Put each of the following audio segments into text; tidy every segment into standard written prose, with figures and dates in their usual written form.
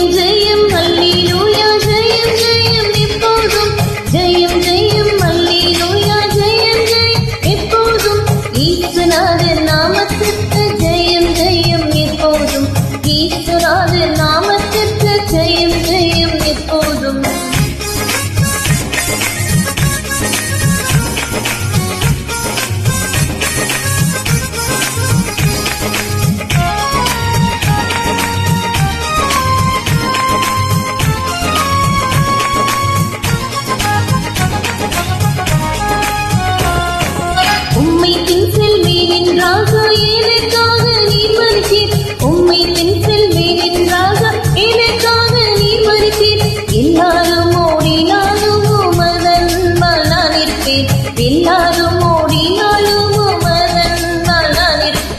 ஜெயம் ஜெயம் அல்லேலூயா ஜெயம் ஜெயம் எப்போதும் ஜெயம் ஜெயம் அல்லேலூயா ஜெயம் ஜெயம் எப்போதும் ஈஸ்வரர் நாமத்திற்கு ஜெயம் ஜெயம் எப்போதும் ஈஸ்வரர் நாமத்திற்கு ஜெயம் ஜெயம் எப்போதும் உம்மை பின்செல் மேனின்றாக எனக்காக நீர் மறித்தீர் உம்மை பின்செல் மேனின்றாக எனக்காக நீர் மறித்தீர் எல்லாரும் ஓடினாலும் உமதன்பால் நான் இருப்பேன் எல்லாரும் ஓடினாலும் உமதன்பால் நான் இருப்பேன்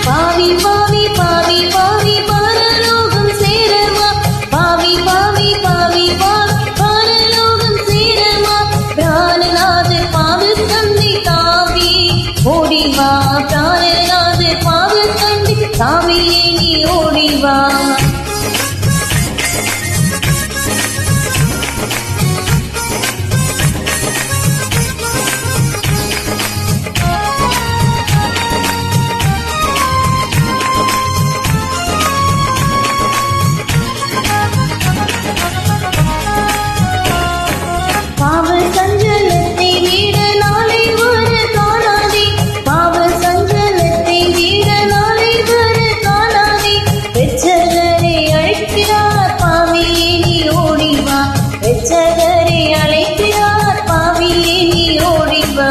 பாவி பாவி பாவி பாவி பரலோகம் சேரவா பாவி பாவி பாவி பாவி பரலோகம் சேரவா பிராணநாதர் பாவு கண்டி தாவி ஓடிவா பிராணநாதர் பாவு கண்டி தாவியே நீ ஓடிவா ரட்சகரே அழைக்கிறார் பாவியே நீ ஓடிவா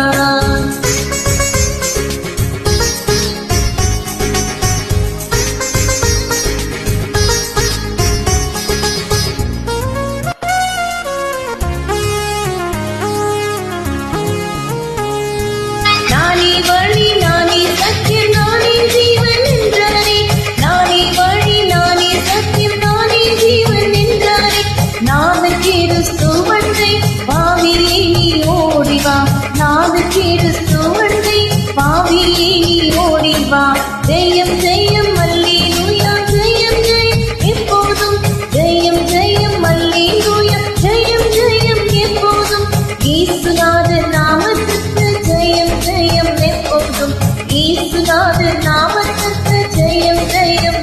நானே வழி நானே சத்தியம் நானே ஜீவன் என்றாரே நானே வழி நானே சத்தியம் நானே ஜீவன் என்றாரே நாது கிறிஸ்துவன்றை பாவியே நீ ஓடிவா நாது கிறிஸ்துவன்றை பாவியே நீ ஓடிவா ஜெயம் ஜெயம் அல்லேலூயா ஜெயம் ஜெயம் எப்போதும் ஜெயம் ஜெயம் அல்லேலூயா ஜெயம் ஜெயம் எப்போதும் இயேசுநாதர் நாமத்திற்கு ஜெயம் ஜெயம் எப்போதும் இயேசுநாதர் நாமத்திற்கு ஜெயம் ஜெயம்